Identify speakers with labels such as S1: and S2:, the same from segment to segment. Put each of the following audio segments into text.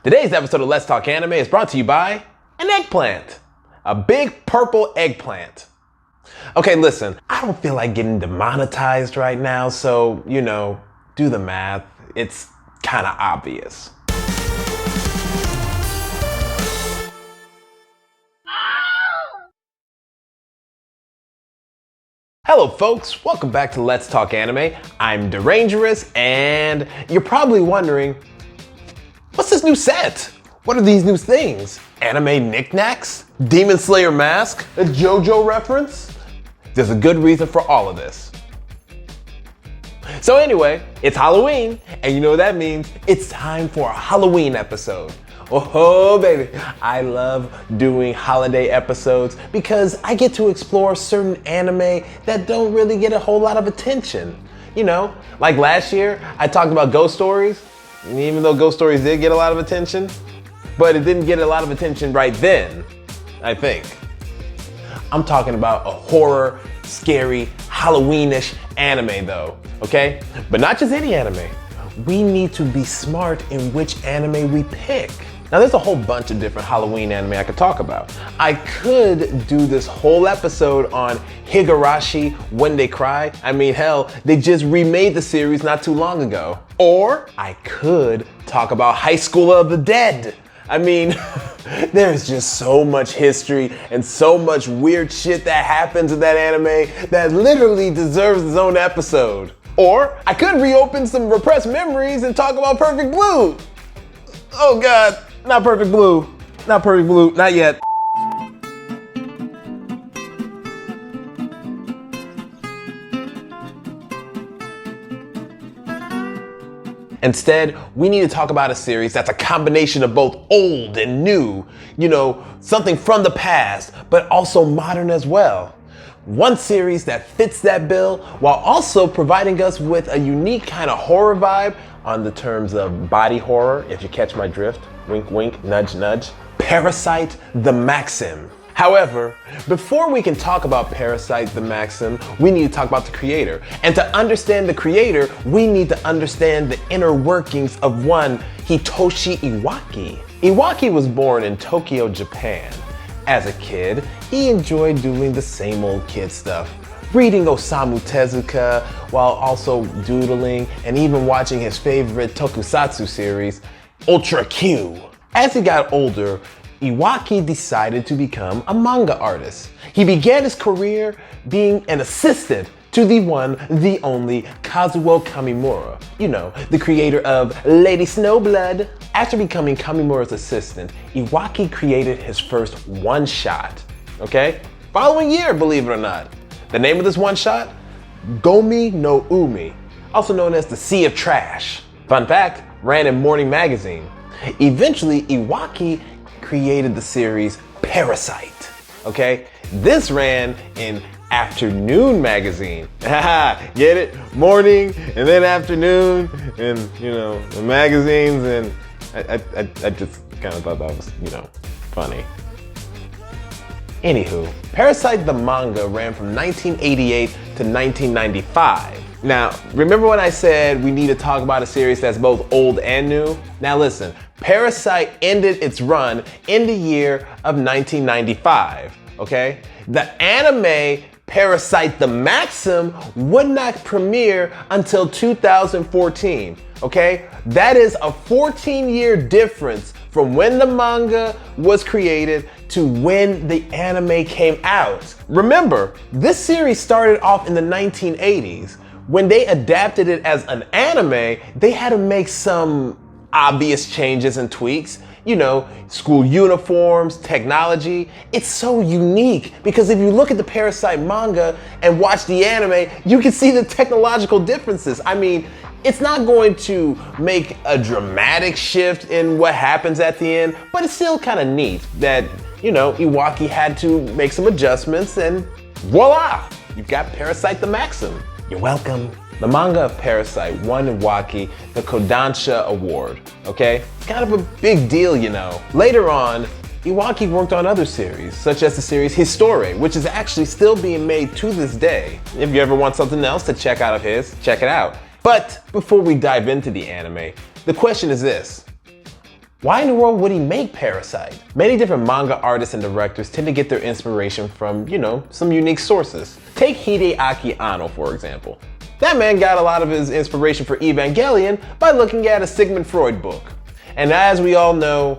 S1: Today's episode of Let's Talk Anime is brought to you by an eggplant. A big purple eggplant. Okay, listen, I don't feel like getting demonetized right now, so, do the math. It's kind of obvious. Hello folks, welcome back to Let's Talk Anime. I'm Derangerous, and you're probably wondering, what's this new set? What are these new things? Anime knickknacks? Demon Slayer mask? A JoJo reference? There's a good reason for all of this. So anyway, it's Halloween, and you know what that means? It's time for a Halloween episode. Oh baby, I love doing holiday episodes because I get to explore certain anime that don't really get a whole lot of attention. Like last year, I talked about Ghost Stories, and even though Ghost Stories did get a lot of attention, but it didn't get a lot of attention right then, I think. I'm talking about a horror, scary, Halloweenish anime though, okay? But not just any anime. We need to be smart in which anime we pick. Now there's a whole bunch of different Halloween anime I could talk about. I could do this whole episode on Higurashi When They Cry. I mean, hell, they just remade the series not too long ago. Or I could talk about High School of the Dead. I mean, there's just so much history and so much weird shit that happens in that anime that literally deserves its own episode. Or I could reopen some repressed memories and talk about Perfect Blue. Oh God, not Perfect Blue. Not Perfect Blue, not yet. Instead, we need to talk about a series that's a combination of both old and new, something from the past, but also modern as well. One series that fits that bill while also providing us with a unique kind of horror vibe on the terms of body horror, if you catch my drift. Wink, wink, nudge, nudge. Parasyte the Maxim. However, before we can talk about Parasyte the Maxim, we need to talk about the creator. And to understand the creator, we need to understand the inner workings of one Hitoshi Iwaki. Iwaki was born in Tokyo, Japan. As a kid, he enjoyed doing the same old kid stuff, reading Osamu Tezuka while also doodling and even watching his favorite tokusatsu series, Ultra Q. As he got older, Iwaki decided to become a manga artist. He began his career being an assistant to the one, the only Kazuo Kamimura, the creator of Lady Snowblood. After becoming Kamimura's assistant, Iwaki created his first one-shot, okay? Following year, believe it or not. The name of this one-shot? Gomi no Umi, also known as the Sea of Trash. Fun fact, ran in Morning Magazine. Eventually, Iwaki created the series Parasyte, okay? This ran in Afternoon Magazine. Get it? Morning and then afternoon and, the magazines, and I just kind of thought that was, funny. Anywho, Parasyte the manga ran from 1988 to 1995. Now, remember when I said we need to talk about a series that's both old and new? Now listen, Parasyte ended its run in the year of 1995, okay? The anime Parasyte the Maxim would not premiere until 2014, okay? That is a 14-year difference from when the manga was created to when the anime came out. Remember, this series started off in the 1980s. When they adapted it as an anime, they had to make some obvious changes and tweaks. School uniforms, technology. It's so unique because if you look at the Parasyte manga and watch the anime, you can see the technological differences. I mean, it's not going to make a dramatic shift in what happens at the end, but it's still kind of neat that, Iwaki had to make some adjustments, and voila, you've got Parasyte the Maxim. You're welcome. The manga of Parasyte won Iwaki the Kodansha Award, okay? It's kind of a big deal, Later on, Iwaki worked on other series, such as the series Histore, which is actually still being made to this day. If you ever want something else to check out of his, check it out. But before we dive into the anime, the question is this: Why in the world would he make Parasyte? Many different manga artists and directors tend to get their inspiration from, some unique sources. Take Hideaki Anno, for example. That man got a lot of his inspiration for Evangelion by looking at a Sigmund Freud book. And as we all know,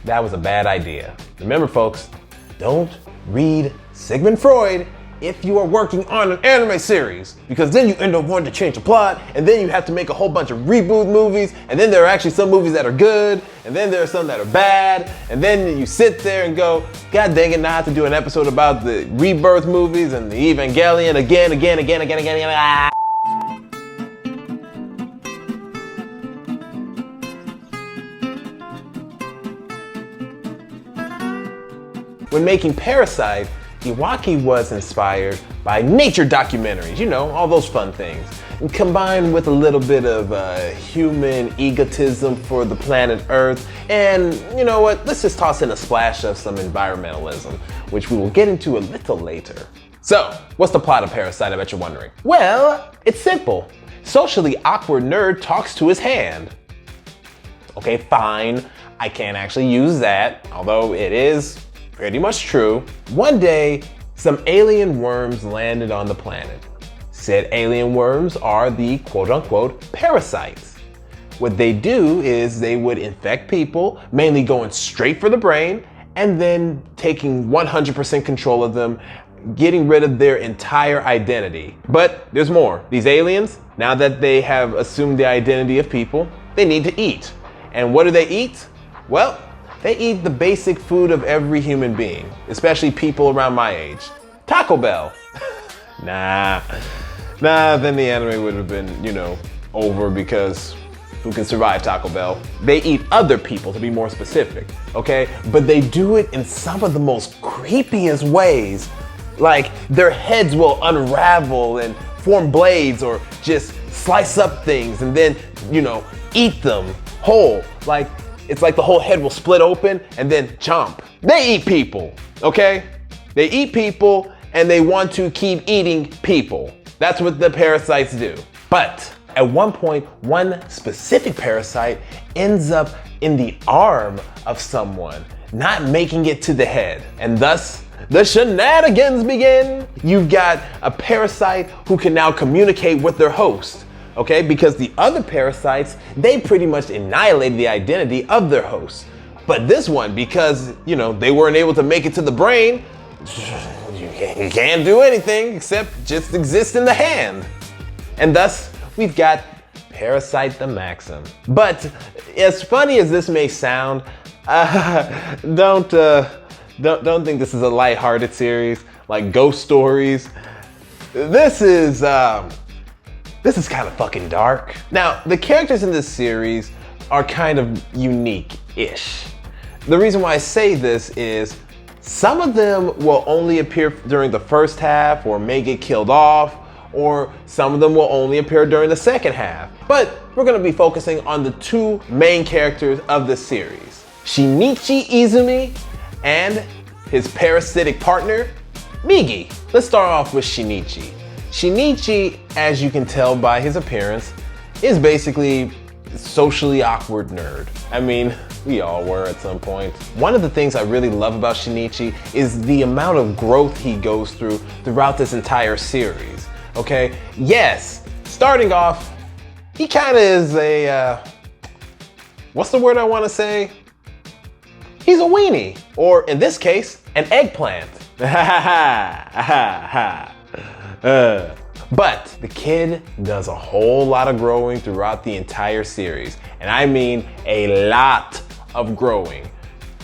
S1: that was a bad idea. Remember, folks, don't read Sigmund Freud if you are working on an anime series, because then you end up wanting to change the plot, and then you have to make a whole bunch of reboot movies, and then there are actually some movies that are good, and then there are some that are bad, and then you sit there and go, God dang it, now I have to do an episode about the Rebirth movies and the Evangelion again. Ah. When making Parasyte, Iwaki was inspired by nature documentaries, all those fun things, and combined with a little bit of human egotism for the planet Earth, and you know what, let's just toss in a splash of some environmentalism, which we will get into a little later. So, what's the plot of Parasyte, I bet you're wondering? Well, it's simple. Socially awkward nerd talks to his hand. Okay, fine, I can't actually use that, although it is pretty much true. One day, some alien worms landed on the planet. Said alien worms are the quote-unquote parasites. What they do is they would infect people, mainly going straight for the brain, and then taking 100% control of them, getting rid of their entire identity. But there's more. These aliens, now that they have assumed the identity of people, they need to eat. And what do they eat? Well, they eat the basic food of every human being, especially people around my age. Taco Bell. Nah, then the anime would have been, over, because who can survive Taco Bell? They eat other people, to be more specific, okay? But they do it in some of the most creepiest ways. Like, their heads will unravel and form blades, or just slice up things and then, eat them whole. It's like the whole head will split open and then chomp. They eat people, okay? They eat people and they want to keep eating people. That's what the parasites do. But at one point, one specific parasite ends up in the arm of someone, not making it to the head. And thus, the shenanigans begin. You've got a parasite who can now communicate with their host. Okay, because the other parasites, they pretty much annihilated the identity of their host. But this one, because, they weren't able to make it to the brain, you can't do anything except just exist in the hand. And thus, we've got Parasyte the Maxim. But as funny as this may sound, don't think this is a lighthearted series like Ghost Stories. This is kind of fucking dark. Now, the characters in this series are kind of unique-ish. The reason why I say this is some of them will only appear during the first half or may get killed off, or some of them will only appear during the second half. But we're gonna be focusing on the two main characters of this series, Shinichi Izumi and his parasitic partner, Migi. Let's start off with Shinichi. Shinichi, as you can tell by his appearance, is basically a socially awkward nerd. I mean, we all were at some point. One of the things I really love about Shinichi is the amount of growth he goes through throughout this entire series, okay? Yes, starting off, he kind of is a, what's the word I want to say? He's a weenie, or in this case, an eggplant. But the kid does a whole lot of growing throughout the entire series. And I mean a lot of growing.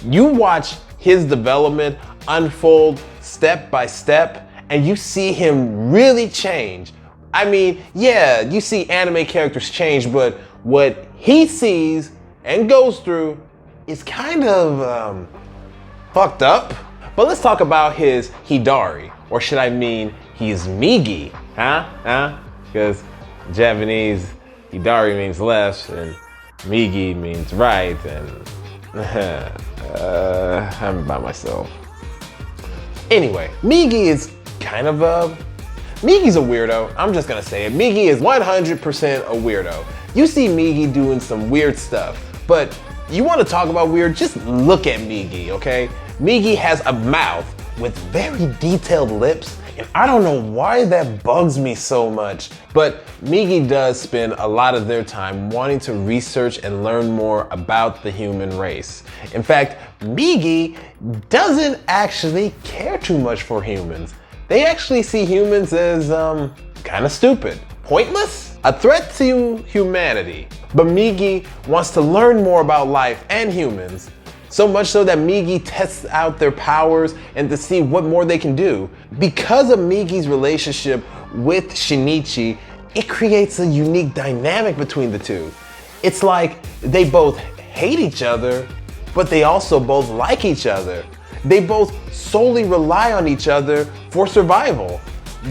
S1: You watch his development unfold step by step, and you see him really change. I mean, yeah, you see anime characters change, but what he sees and goes through is kind of fucked up. But let's talk about his Hidari, or should I mean his Migi, huh? Because Japanese Hidari means left and Migi means right, and I'm by myself. Anyway, Migi is kind of Migi's a weirdo. I'm just gonna say it. Migi is 100% a weirdo. You see Migi doing some weird stuff, but You want to talk about weird? Just look at Migi, okay? Migi has a mouth with very detailed lips, and I don't know why that bugs me so much, but Migi does spend a lot of their time wanting to research and learn more about the human race. In fact, Migi doesn't actually care too much for humans. They actually see humans as kind of stupid, pointless, a threat to humanity. But Migi wants to learn more about life and humans. So much so that Migi tests out their powers and to see what more they can do. Because of Migi's relationship with Shinichi, it creates a unique dynamic between the two. It's like they both hate each other, but they also both like each other. They both solely rely on each other for survival.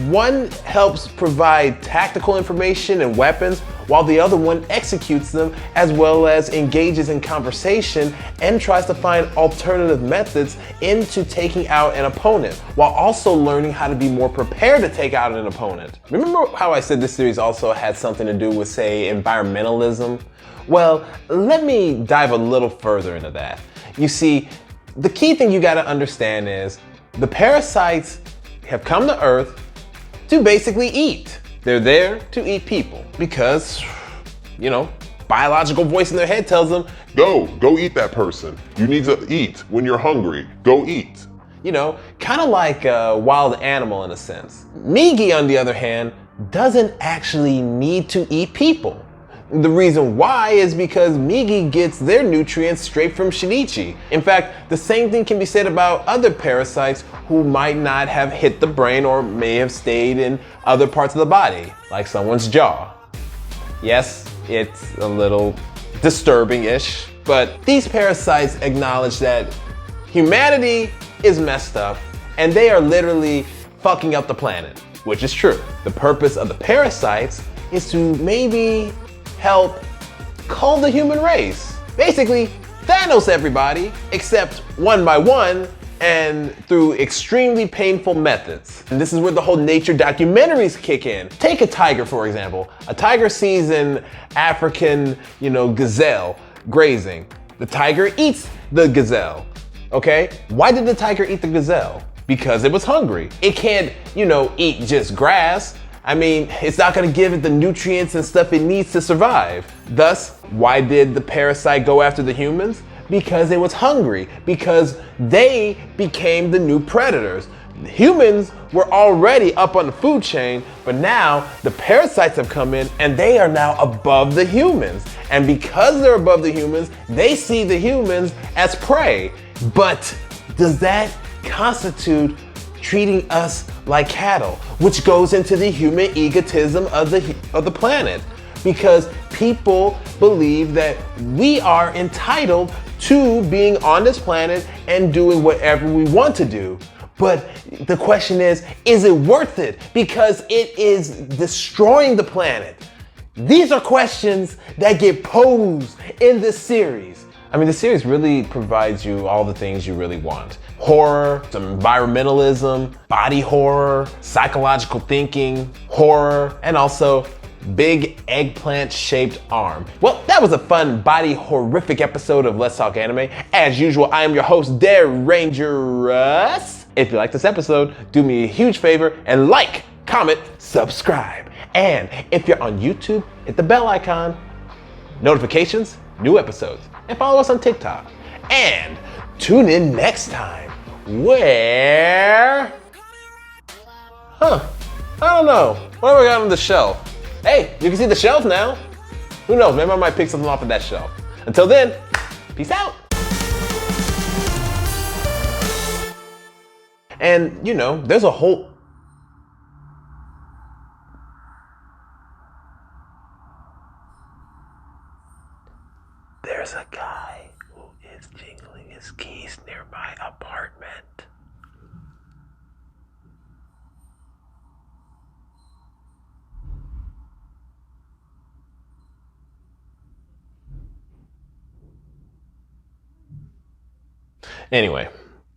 S1: One helps provide tactical information and weapons, while the other one executes them, as well as engages in conversation and tries to find alternative methods into taking out an opponent, while also learning how to be more prepared to take out an opponent. Remember how I said this series also had something to do with, say, environmentalism? Well, let me dive a little further into that. You see, the key thing you gotta understand is the parasites have come to Earth to basically eat. They're there to eat people because, you know, biological voice in their head tells them,
S2: Go eat that person. You need to eat when you're hungry. Go eat.
S1: You know, kind of like a wild animal in a sense. Migi, on the other hand, doesn't actually need to eat people. The reason why is because Migi gets their nutrients straight from Shinichi. In fact, the same thing can be said about other parasites who might not have hit the brain or may have stayed in other parts of the body, like someone's jaw. Yes, it's a little disturbing-ish, but these parasites acknowledge that humanity is messed up and they are literally fucking up the planet, which is true. The purpose of the parasites is to maybe help cull the human race. Basically, Thanos everybody, except one by one and through extremely painful methods. And this is where the whole nature documentaries kick in. Take a tiger, for example. A tiger sees an African, gazelle grazing. The tiger eats the gazelle, okay? Why did the tiger eat the gazelle? Because it was hungry. It can't, eat just grass. I mean, it's not gonna give it the nutrients and stuff it needs to survive. Thus, why did the parasite go after the humans? Because it was hungry, because they became the new predators. The humans were already up on the food chain, but now the parasites have come in and they are now above the humans. And because they're above the humans, they see the humans as prey. But does that constitute treating us like cattle, which goes into the human egotism of the planet? Because people believe that we are entitled to being on this planet and doing whatever we want to do. But the question is it worth it? Because it is destroying the planet. These are questions that get posed in this series. I mean, the series really provides you all the things you really want. Horror, some environmentalism, body horror, psychological thinking, horror, and also big eggplant-shaped arm. Well, that was a fun body horrific episode of Let's Talk Anime. As usual, I am your host, Dare Rangerous. If you like this episode, do me a huge favor and like, comment, subscribe. And if you're on YouTube, hit the bell icon, notifications, new episodes, and follow us on TikTok. And tune in next time where... I don't know. What have I got on the shelf? Hey, you can see the shelf now. Who knows? Maybe I might pick something off of that shelf. Until then, peace out. And, there's a whole... There's a guy who is jingling his keys near my apartment. Anyway.